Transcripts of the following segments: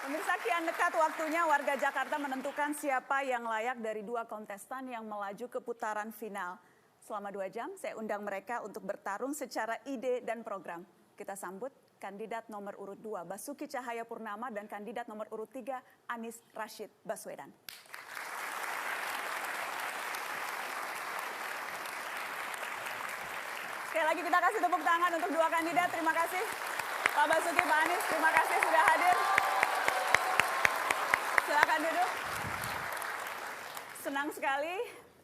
Pemirsa, kian dekat waktunya warga Jakarta menentukan siapa yang layak dari dua kontestan yang melaju ke putaran final. Selama 2 jam, saya undang mereka untuk bertarung secara ide dan program. Kita sambut kandidat nomor urut 2, Basuki Cahayapurnama, dan kandidat nomor urut 3, Anies Rashid Baswedan. Sekali lagi kita kasih tepuk tangan untuk dua kandidat. Terima kasih Pak Basuki, Pak Anies. Terima kasih sudah hadir. Silakan duduk. Senang sekali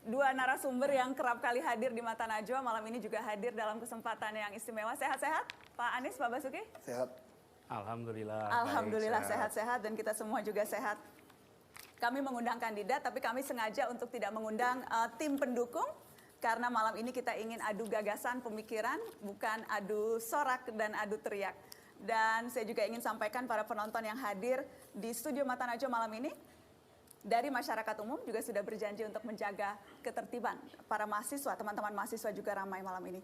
dua narasumber yang kerap kali hadir di Mata Najwa malam ini juga hadir dalam kesempatan yang istimewa. Sehat-sehat Pak Anies, Pak Basuki? Sehat. Alhamdulillah. Alhamdulillah sehat-sehat dan kita semua juga sehat. Kami mengundang kandidat tapi kami sengaja untuk tidak mengundang tim pendukung. Karena malam ini kita ingin adu gagasan pemikiran, bukan adu sorak dan adu teriak. Dan saya juga ingin sampaikan para penonton yang hadir di studio Mata Najwa malam ini, dari masyarakat umum juga sudah berjanji untuk menjaga ketertiban. Para mahasiswa, teman-teman mahasiswa juga ramai malam ini.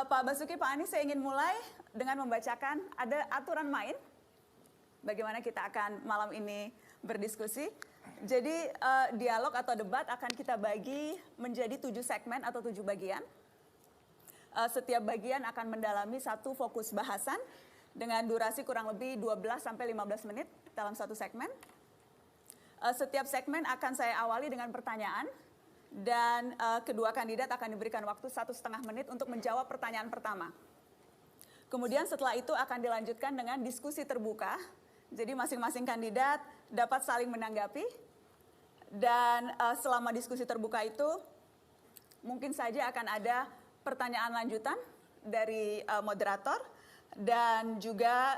Pak Basuki, Pak Anies, saya ingin mulai dengan membacakan ada aturan main. Bagaimana kita akan malam ini berdiskusi. Jadi dialog atau debat akan kita bagi menjadi 7 segmen atau 7 bagian. Setiap bagian akan mendalami satu fokus bahasan dengan durasi kurang lebih 12-15 menit dalam satu segmen. Setiap segmen akan saya awali dengan pertanyaan dan kedua kandidat akan diberikan waktu 1,5 menit untuk menjawab pertanyaan pertama. Kemudian setelah itu akan dilanjutkan dengan diskusi terbuka. Jadi masing-masing kandidat dapat saling menanggapi dan selama diskusi terbuka itu mungkin saja akan ada pertanyaan lanjutan dari moderator dan juga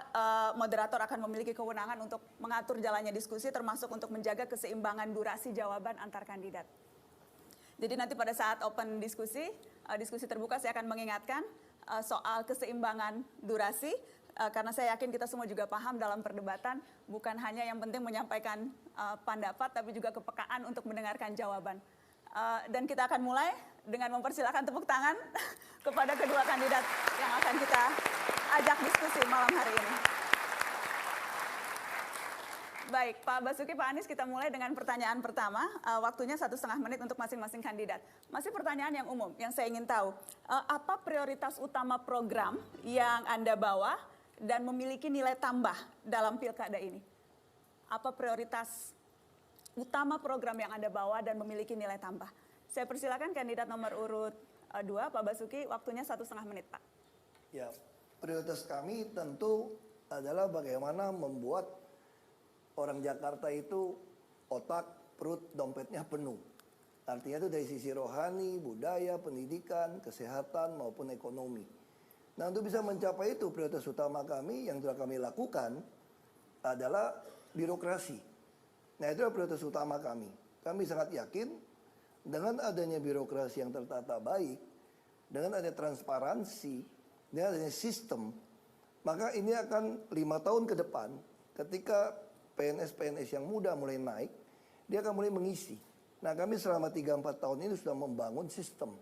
moderator akan memiliki kewenangan untuk mengatur jalannya diskusi termasuk untuk menjaga keseimbangan durasi jawaban antar kandidat. Jadi nanti pada saat open diskusi terbuka saya akan mengingatkan soal keseimbangan durasi. Karena saya yakin kita semua juga paham dalam perdebatan bukan hanya yang penting menyampaikan pendapat tapi juga kepekaan untuk mendengarkan jawaban. Dan kita akan mulai dengan mempersilahkan tepuk tangan kepada kedua kandidat yang akan kita ajak diskusi malam hari ini. Baik, Pak Basuki, Pak Anies, kita mulai dengan pertanyaan pertama. Waktunya 1,5 menit untuk masing-masing kandidat. Masih pertanyaan yang umum yang saya ingin tahu. Apa prioritas utama program yang Anda bawa dan memiliki nilai tambah dalam pilkada ini? Apa prioritas utama program yang Anda bawa dan memiliki nilai tambah? Saya persilakan kandidat nomor urut 2, Pak Basuki, waktunya 1,5 menit, Pak. Ya, prioritas kami tentu adalah bagaimana membuat orang Jakarta itu otak, perut, dompetnya penuh. Artinya itu dari sisi rohani, budaya, pendidikan, kesehatan maupun ekonomi. Nah, untuk bisa mencapai itu, prioritas utama kami yang telah kami lakukan adalah birokrasi. Nah, itu adalah prioritas utama kami. Kami sangat yakin dengan adanya birokrasi yang tertata baik, dengan adanya transparansi, dengan adanya sistem, maka ini akan 5 tahun ke depan ketika PNS-PNS yang muda mulai naik, dia akan mulai mengisi. Nah, kami selama 3-4 tahun ini sudah membangun sistem.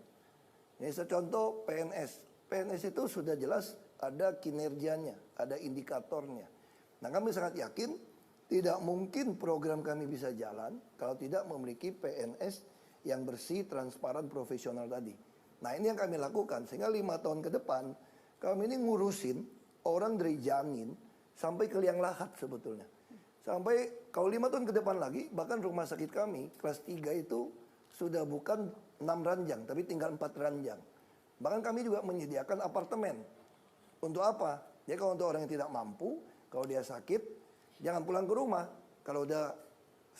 Ini contoh PNS. PNS itu sudah jelas ada kinerjanya, ada indikatornya. Nah, kami sangat yakin tidak mungkin program kami bisa jalan kalau tidak memiliki PNS yang bersih, transparan, profesional tadi. Nah, ini yang kami lakukan. Sehingga 5 tahun ke depan, kami ini ngurusin orang dari Janin sampai ke liang lahat sebetulnya. Sampai kalau 5 tahun ke depan lagi, bahkan rumah sakit kami, kelas 3 itu sudah bukan 6 ranjang, tapi tinggal 4 ranjang. Bahkan kami juga menyediakan apartemen. Untuk apa? Jadi kalau untuk orang yang tidak mampu, kalau dia sakit, jangan pulang ke rumah. Kalau udah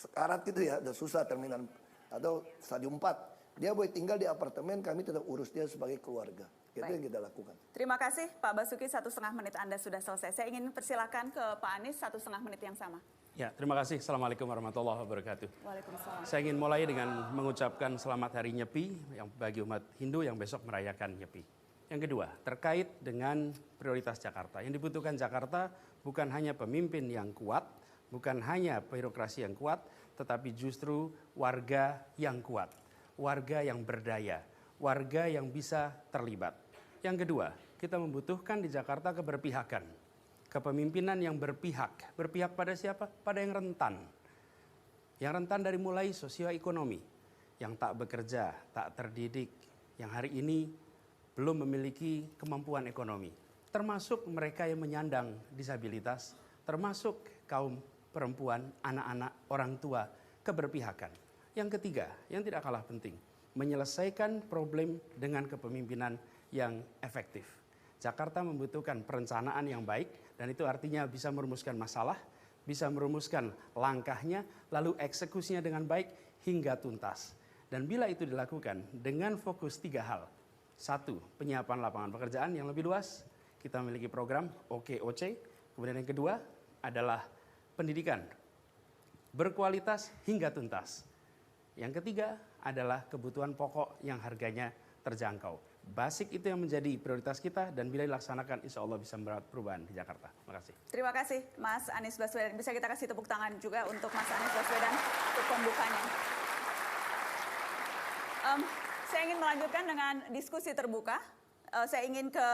sekarat gitu ya, udah susah terminal atau stadium 4, dia boleh tinggal di apartemen, kami tetap urus dia sebagai keluarga. Itu yang kita lakukan. Terima kasih Pak Basuki, 1,5 menit Anda sudah selesai. Saya ingin persilakan ke Pak Anies 1,5 menit yang sama. Ya, terima kasih. Assalamualaikum warahmatullahi wabarakatuh. Waalaikumsalam. Saya ingin mulai dengan mengucapkan selamat hari Nyepi yang bagi umat Hindu yang besok merayakan Nyepi. Yang kedua, terkait dengan prioritas Jakarta. Yang dibutuhkan Jakarta bukan hanya pemimpin yang kuat, bukan hanya birokrasi yang kuat, tetapi justru warga yang kuat, warga yang berdaya, warga yang bisa terlibat. Yang kedua, kita membutuhkan di Jakarta keberpihakan. Kepemimpinan yang berpihak. Berpihak pada siapa? Pada yang rentan. Yang rentan dari mulai sosioekonomi, yang tak bekerja, tak terdidik, yang hari ini belum memiliki kemampuan ekonomi. Termasuk mereka yang menyandang disabilitas, termasuk kaum perempuan, anak-anak, orang tua, keberpihakan. Yang ketiga, yang tidak kalah penting, menyelesaikan problem dengan kepemimpinan yang efektif. Jakarta membutuhkan perencanaan yang baik, dan itu artinya bisa merumuskan masalah, bisa merumuskan langkahnya, lalu eksekusinya dengan baik hingga tuntas. Dan bila itu dilakukan dengan fokus 3 hal. 1, penyiapan lapangan pekerjaan yang lebih luas. Kita memiliki program OKOC. Kemudian yang kedua adalah pendidikan berkualitas hingga tuntas. Yang ketiga adalah kebutuhan pokok yang harganya terjangkau. Basic itu yang menjadi prioritas kita, dan bila dilaksanakan insya Allah bisa membuat perubahan di Jakarta. Terima kasih. Terima kasih Mas Anies Baswedan. Bisa kita kasih tepuk tangan juga untuk Mas Anies Baswedan untuk pembukanya. Saya ingin melanjutkan dengan diskusi terbuka. Saya ingin ke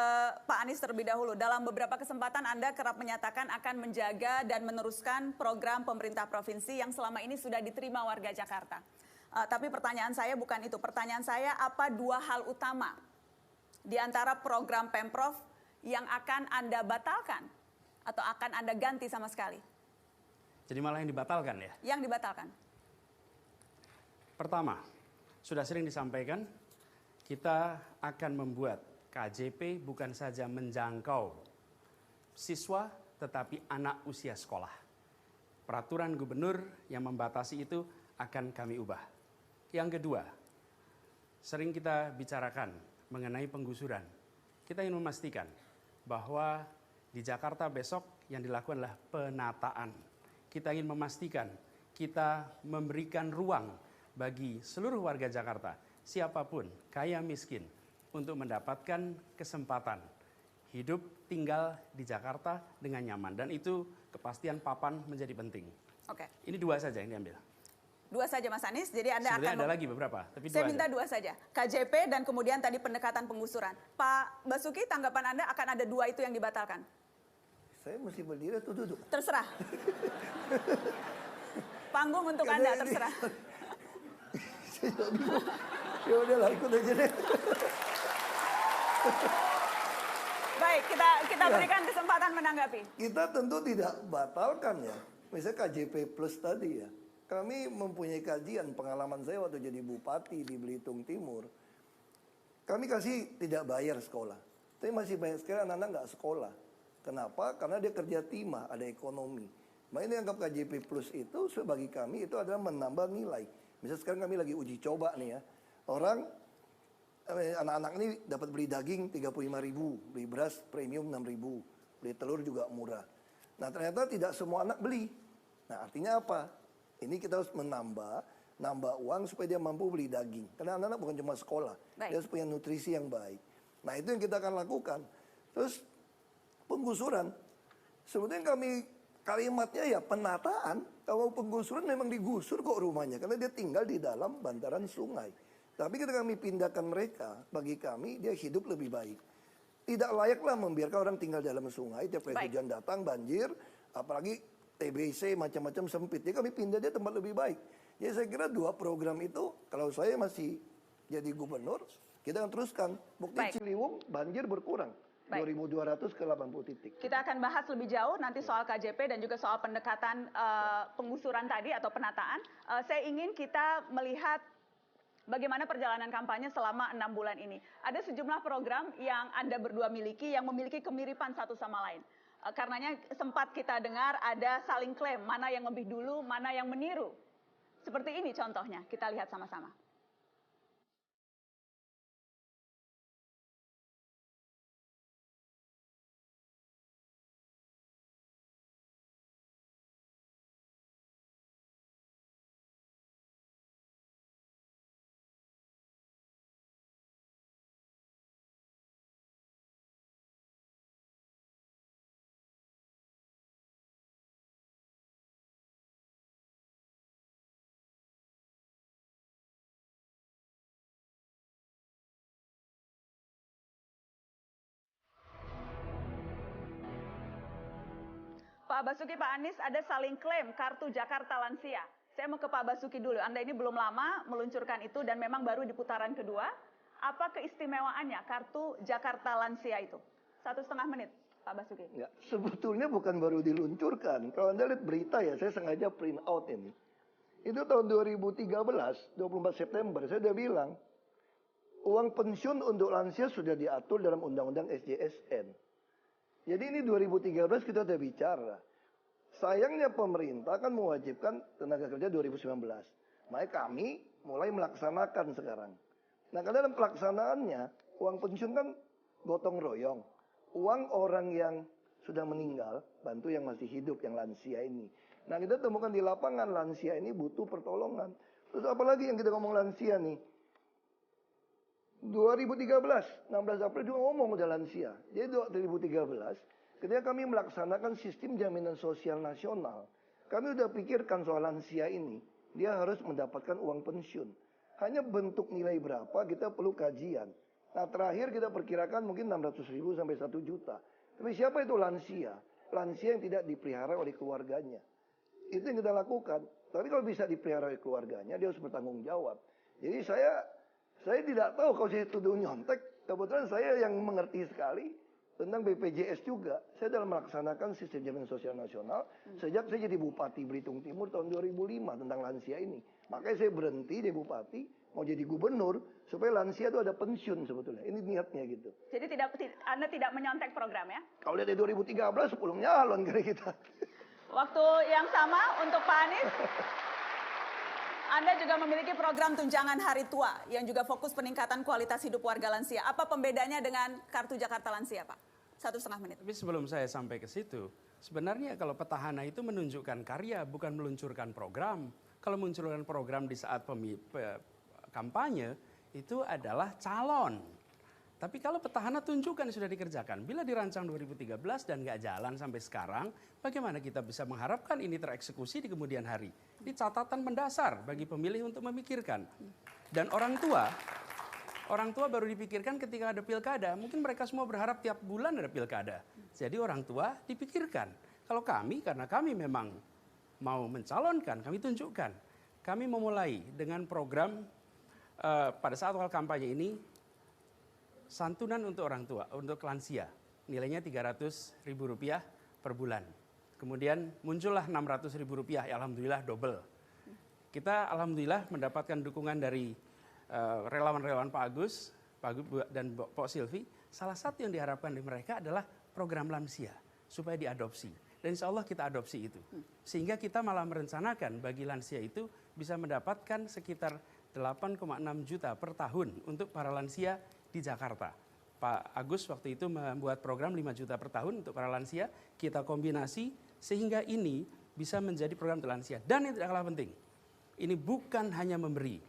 Pak Anies terlebih dahulu. Dalam beberapa kesempatan Anda kerap menyatakan akan menjaga dan meneruskan program pemerintah provinsi yang selama ini sudah diterima warga Jakarta. Tapi pertanyaan saya bukan itu. Pertanyaan saya, apa 2 hal utama di antara program Pemprov yang akan Anda batalkan atau akan Anda ganti sama sekali? Jadi malah yang dibatalkan ya? Yang dibatalkan. Pertama, sudah sering disampaikan, kita akan membuat KJP bukan saja menjangkau siswa, tetapi anak usia sekolah. Peraturan gubernur yang membatasi itu akan kami ubah. Yang kedua, sering kita bicarakan mengenai penggusuran. Kita ingin memastikan bahwa di Jakarta besok yang dilakukan adalah penataan. Kita ingin memastikan kita memberikan ruang bagi seluruh warga Jakarta, siapapun, kaya miskin, untuk mendapatkan kesempatan hidup tinggal di Jakarta dengan nyaman. Dan itu kepastian papan menjadi penting. Oke. Ini 2 saja yang diambil. 2 saja Mas Anies, jadi Anda Sebenarnya akan... ada lagi beberapa, tapi 2 Saya minta aja. 2 saja, KJP dan kemudian tadi pendekatan penggusuran. Pak Basuki, tanggapan Anda akan ada 2 itu yang dibatalkan? Saya mesti berdiri atau duduk? Terserah. Panggung untuk Karena Anda, ini- terserah. Saya juga bingung. Ya udahlah, ikut aja deh. Baik, kita Ya. berikan kesempatan menanggapi. Kita tentu tidak batalkan ya. Misalnya KJP Plus tadi ya. Kami mempunyai kajian, pengalaman saya waktu jadi bupati di Belitung Timur. Kami kasih tidak bayar sekolah. Tapi masih banyak sekali anak-anak nggak sekolah. Kenapa? Karena dia kerja timah, ada ekonomi. Makanya anggap KJP Plus itu bagi kami itu adalah menambah nilai. Misalnya sekarang kami lagi uji coba nih ya. Orang, anak-anak ini dapat beli daging 35.000, beli beras premium 6.000, beli telur juga murah. Nah ternyata tidak semua anak beli. Nah artinya apa? Ini kita harus nambah uang supaya dia mampu beli daging. Karena anak-anak bukan cuma sekolah, Baik. dia harus punya nutrisi yang baik. Nah itu yang kita akan lakukan. Terus penggusuran, sebetulnya kalimatnya ya penataan. Kalau penggusuran memang digusur kok rumahnya, karena dia tinggal di dalam bantaran sungai. Tapi ketika kami pindahkan mereka, bagi kami dia hidup lebih baik. Tidak layaklah membiarkan orang tinggal dalam sungai, tiap kali Baik. hujan datang banjir, apalagi TBC macam-macam sempit. Jadi kami pindah dia tempat lebih baik. Jadi saya kira 2 program itu, kalau saya masih jadi gubernur, kita akan teruskan. Bukti Baik. Ciliwung banjir berkurang. Baik. 2.200 ke 80 titik. Kita akan bahas lebih jauh nanti soal KJP dan juga soal pendekatan penggusuran tadi atau penataan. Saya ingin kita melihat bagaimana perjalanan kampanye selama 6 bulan ini. Ada sejumlah program yang Anda berdua miliki yang memiliki kemiripan satu sama lain. Karenanya sempat kita dengar ada saling klaim, mana yang lebih dulu, mana yang meniru. Seperti ini contohnya, kita lihat sama-sama. Pak Basuki, Pak Anies ada saling klaim kartu Jakarta Lansia. Saya mau ke Pak Basuki dulu. Anda ini belum lama meluncurkan itu dan memang baru di putaran kedua. Apa keistimewaannya kartu Jakarta Lansia itu? 1,5 menit, Pak Basuki. Enggak, sebetulnya bukan baru diluncurkan. Kalau Anda lihat berita ya, saya sengaja print out ini. Itu tahun 2013, 24 September, saya udah bilang, uang pensiun untuk lansia sudah diatur dalam Undang-Undang SJSN. Jadi ini 2013 kita udah bicara. Sayangnya pemerintah kan mewajibkan tenaga kerja 2019. Makanya kami mulai melaksanakan sekarang. Nah, kalau dalam pelaksanaannya, uang pensiun kan gotong royong. Uang orang yang sudah meninggal, bantu yang masih hidup, yang lansia ini. Nah, kita temukan di lapangan lansia ini butuh pertolongan. Terus apalagi yang kita ngomong lansia nih. 2013, 16 April juga ngomong udah lansia. Jadi 2013, ketika kami melaksanakan sistem jaminan sosial nasional, kami udah pikirkan soal lansia ini. Dia harus mendapatkan uang pensiun. Hanya bentuk nilai berapa kita perlu kajian. Nah, terakhir kita perkirakan mungkin 600.000 sampai 1 juta. Tapi siapa itu lansia? Lansia yang tidak dipelihara oleh keluarganya. Itu yang kita lakukan. Tapi kalau bisa dipelihara oleh keluarganya, dia harus bertanggung jawab. Jadi saya tidak tahu kalau saya tuduh nyontek. Kebetulan saya yang mengerti sekali tentang BPJS juga. Saya dalam melaksanakan sistem jaminan sosial nasional sejak saya jadi Bupati Belitung Timur tahun 2005 tentang lansia ini. Makanya saya berhenti jadi Bupati, mau jadi gubernur supaya lansia itu ada pensiun sebetulnya. Ini niatnya gitu. Jadi Anda tidak menyontek program ya? Kalau lihat dari 2013 10 nyalon kira kita. Waktu yang sama untuk Pak Anies. Anda juga memiliki program tunjangan hari tua yang juga fokus peningkatan kualitas hidup warga lansia. Apa pembedanya dengan kartu Jakarta Lansia, Pak? 1,5 menit. Tapi sebelum saya sampai ke situ, sebenarnya kalau petahana itu menunjukkan karya, bukan meluncurkan program. Kalau meluncurkan program di saat kampanye, itu adalah calon. Tapi kalau petahana tunjukkan sudah dikerjakan. Bila dirancang 2013 dan nggak jalan sampai sekarang, bagaimana kita bisa mengharapkan ini tereksekusi di kemudian hari? Ini catatan mendasar bagi pemilih untuk memikirkan. Dan orang tua baru dipikirkan ketika ada pilkada. Mungkin mereka semua berharap tiap bulan ada pilkada. Jadi orang tua dipikirkan. Kalau kami, karena kami memang mau mencalonkan, kami tunjukkan. Kami memulai dengan program pada saat awal kampanye ini, santunan untuk orang tua, untuk lansia. Nilainya Rp300.000 per bulan. Kemudian muncullah Rp600.000, ya alhamdulillah double. Kita alhamdulillah mendapatkan dukungan dari relawan-relawan Pak Agus dan Pak Silvi. Salah satu yang diharapkan dari mereka adalah program lansia supaya diadopsi. Dan insya Allah kita adopsi itu. Sehingga kita malah merencanakan bagi lansia itu bisa mendapatkan sekitar 8,6 juta per tahun untuk para lansia di Jakarta. Pak Agus waktu itu membuat program 5 juta per tahun untuk para lansia. Kita kombinasi sehingga ini bisa menjadi program untuk lansia. Dan yang tidak kalah penting, ini bukan hanya memberi.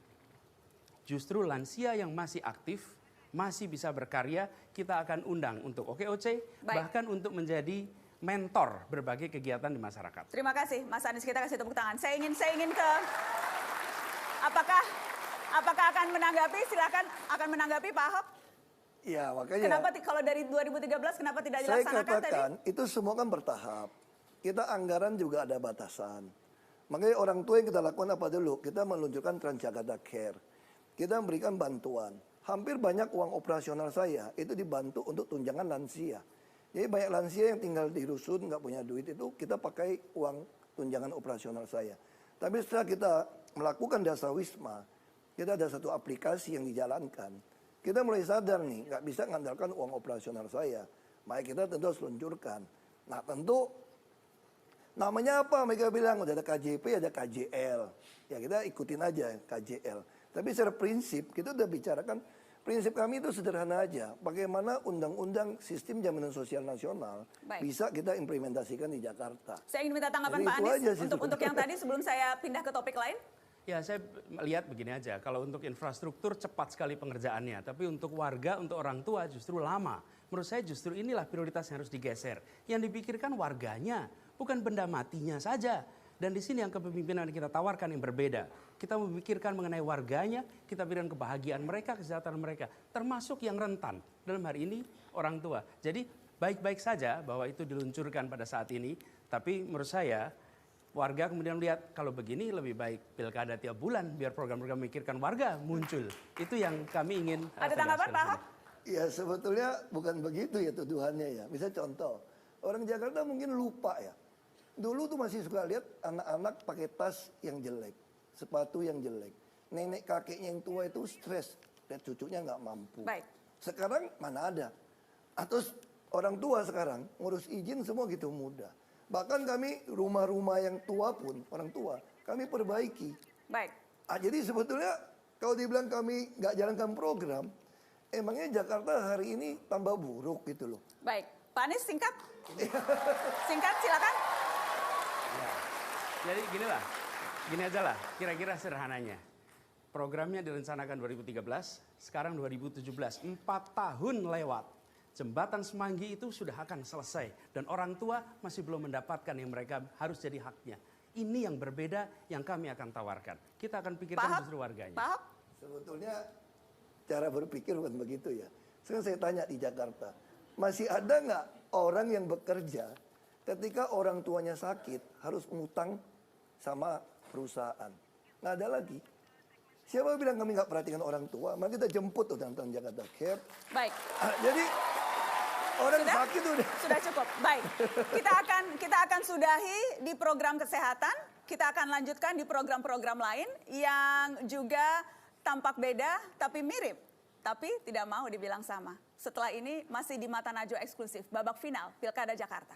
Justru lansia yang masih aktif, masih bisa berkarya, kita akan undang untuk OKOC, bahkan untuk menjadi mentor berbagai kegiatan di masyarakat. Terima kasih, Mas Anies. Kita kasih tepuk tangan. Saya ingin ke, apakah akan menanggapi? Silakan akan menanggapi Pak Ahok. Ya, makanya. Kenapa kalau dari 2013 kenapa tidak dilaksanakan saya katakan, tadi? itu semua kan bertahap. Kita anggaran juga ada batasan. Makanya orang tua yang kita lakukan apa dulu? Kita meluncurkan Transjakarta Care. Kita memberikan bantuan. Hampir banyak uang operasional saya itu dibantu untuk tunjangan lansia. Jadi banyak lansia yang tinggal di rusun, nggak punya duit itu kita pakai uang tunjangan operasional saya. Tapi setelah kita melakukan dasar wisma, kita ada satu aplikasi yang dijalankan. Kita mulai sadar nih, nggak bisa mengandalkan uang operasional saya. Maka kita tentu harus luncurkan. Nah tentu namanya apa? Mereka bilang udah ada KJP, ada KJL. Ya kita ikutin aja KJL. Tapi secara prinsip kita udah bicarakan. Prinsip kami itu sederhana aja. Bagaimana undang-undang sistem jaminan sosial nasional bisa kita implementasikan di Jakarta. Saya ingin minta tanggapan Pak Anies untuk yang tadi sebelum saya pindah ke topik lain. Ya saya lihat begini aja, kalau untuk infrastruktur cepat sekali pengerjaannya, tapi untuk warga, untuk orang tua justru lama. Menurut saya justru inilah prioritas yang harus digeser. Yang dipikirkan warganya, bukan benda matinya saja. Dan di sini yang kepemimpinan kita tawarkan yang berbeda. Kita memikirkan mengenai warganya, kita pikirkan kebahagiaan mereka, kesejahteraan mereka. Termasuk yang rentan, dalam hari ini orang tua. Jadi baik-baik saja bahwa itu diluncurkan pada saat ini, tapi menurut saya warga kemudian melihat kalau begini lebih baik pilkada tiap bulan biar program-program memikirkan warga muncul. Itu yang kami ingin Ada tanggapan Pak Ahok? Ya sebetulnya bukan begitu ya tuduhannya ya. Bisa contoh, orang Jakarta mungkin lupa ya. Dulu tuh masih suka lihat anak-anak pakai tas yang jelek, sepatu yang jelek. Nenek kakeknya yang tua itu stres, lihat cucunya nggak mampu. Baik. Sekarang mana ada? Atau orang tua sekarang ngurus izin semua gitu mudah. Bahkan kami rumah-rumah yang tua pun, orang tua, kami perbaiki. Baik. Jadi sebetulnya kalau dibilang kami nggak jalankan program, emangnya Jakarta hari ini tambah buruk gitu loh. Baik. Pak Anies singkat. Singkat silakan. Ya. Jadi gini aja lah, kira-kira sederhananya. Programnya direncanakan 2013, sekarang 2017, 4 tahun lewat. Jembatan Semanggi itu sudah akan selesai dan orang tua masih belum mendapatkan yang mereka harus jadi haknya. Ini yang berbeda yang kami akan tawarkan. Kita akan pikirkan justru warganya. Pak Ahok? Sebetulnya cara berpikir bukan begitu ya. Sekarang saya tanya di Jakarta, masih ada nggak orang yang bekerja ketika orang tuanya sakit harus ngutang sama perusahaan? Nggak ada lagi. Siapa bilang kami nggak perhatikan orang tua? Maka kita jemput tuh teman-teman Jakarta Care. Baik. Jadi orang sakit udah. Sudah cukup. Baik. Kita akan sudahi di program kesehatan. Kita akan lanjutkan di program-program lain yang juga tampak beda tapi mirip. Tapi tidak mau dibilang sama. Setelah ini masih di Mata Najwa eksklusif babak final Pilkada Jakarta.